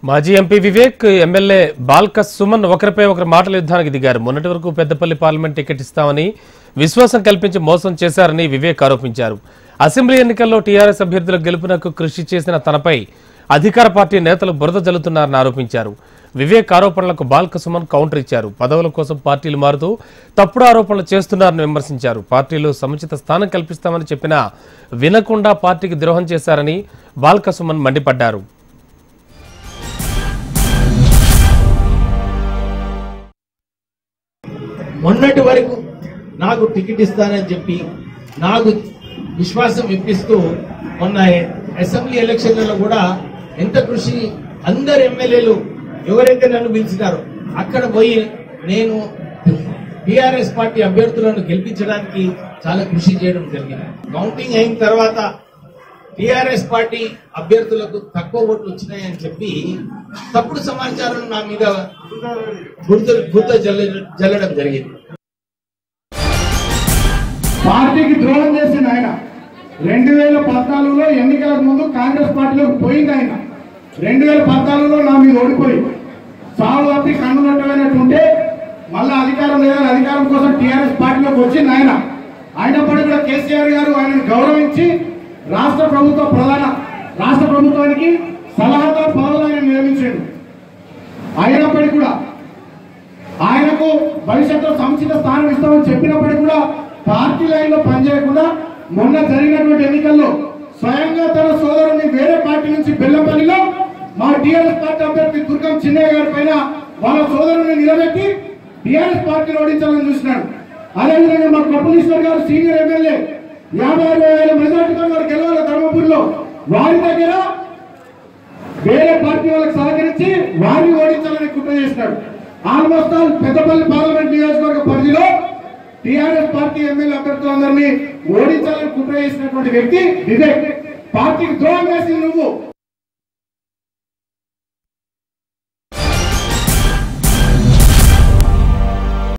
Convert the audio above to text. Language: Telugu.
మాజీ ఎంపీ వివేక్ ఎమ్మెల్యే బాల్క సుమన్ ఒకరిపై ఒకరు మాటల యుద్ధానికి దిగారు. మొన్నటి వరకు పెద్దపల్లి పార్లమెంట్ టికెట్ ఇస్తామని విశ్వాసం కల్పించి మోసం చేశారని వివేక్ ఆరోపించారు. అసెంబ్లీ ఎన్నికల్లో టీఆర్ఎస్ అభ్యర్థుల గెలుపునకు కృషి చేసిన తనపై అధికార పార్టీ నేతలు బురద జల్లుతున్నారని ఆరోపించారు. వివేక్ ఆరోపణలకు బాల్క సుమన్ కౌంటర్ ఇచ్చారు. పదవుల కోసం పార్టీలు మారుతూ తప్పుడు ఆరోపణలు చేస్తున్నారని విమర్శించారు. పార్టీలో సముచిత స్థానం కల్పిస్తామని చెప్పినా వినకుండా పార్టీకి ద్రోహం చేశారని బాల్క సుమన్ మండిపడ్డారు. మొన్నటి వరకు నాకు టికెట్ ఇస్తానని చెప్పి నాకు విశ్వాసం ఇప్పిస్తూ మొన్న అసెంబ్లీ ఎలక్షన్లలో కూడా ఎంత కృషి, అందరు ఎమ్మెల్యేలు ఎవరైతే నన్ను పిలిచినారో అక్కడ పోయి నేను టీఆర్ఎస్ పార్టీ అభ్యర్థులను గెలిపించడానికి చాలా కృషి చేయడం జరిగింది. కౌంటింగ్ అయిన తర్వాత టీఆర్ఎస్ పార్టీ అభ్యర్థులకు తక్కువ ఓట్లు వచ్చినాయని చెప్పి తప్పుడు సమాచారం నా మీద బురద జల్లడం జరిగింది. పార్టీకి ద్రోహం చేసింది ఆయన. 2014లో ఎన్నికలకు ముందు కాంగ్రెస్ పార్టీలోకి పోయింది ఆయన. 2014లో నా మీద ఓడిపోయి సాగు తప్పి కన్నునట్టుగానే మళ్ళా అధికారం లేదని అధికారం కోసం టీఆర్ఎస్ పార్టీలోకి వచ్చింది ఆయన. అయినప్పటికీ కూడా కేసీఆర్ గారు ఆయనను గౌరవించి రాష్ట్ర ప్రభుత్వానికి సలహాదారు పదవులు ఆయన నియమించాడు. అయినప్పటికీ కూడా ఆయనకు భవిష్యత్తులో సముచిత స్థానం ఇస్తామని చెప్పినప్పటికీ కూడా పార్టీ లైన్ లో పనిచేయకుండా మొన్న జరిగినటువంటి ఎన్నికల్లో స్వయంగా తన సోదరుని వేరే పార్టీ నుంచి బెల్లంపల్లిలో మా టీఆర్ఎస్ పార్టీ అభ్యర్థి దుర్గం చిన్నయ్య గారి పైన వాళ్ళ సోదరుని నిలబెట్టి టీఆర్ఎస్ పార్టీని ఓడించాలని చూసినాడు. అదేవిధంగా మా కపులీశ్వర్ గారు సీనియర్ ఎమ్మెల్యే 56,000 మెజార్టీతో వారు గెలవాలి ధర్మపురిలో. వారి దగ్గర వేరే పార్టీ వాళ్ళకి సహకరించి వారిని ఓడించాలని కుట్ర చేసినాడు. ఆల్మోస్ట్ ఆల్ పెద్దపల్లి పార్లమెంట్ నియోజకవర్గ పరిధిలో టీఆర్ఎస్ పార్టీ ఎమ్మెల్యే అభ్యర్థులందరినీ ఓడించాలని కుట్ర చేసినటువంటి వ్యక్తి వివేక్. పార్టీకి ద్రోహం చేసింది నువ్వు.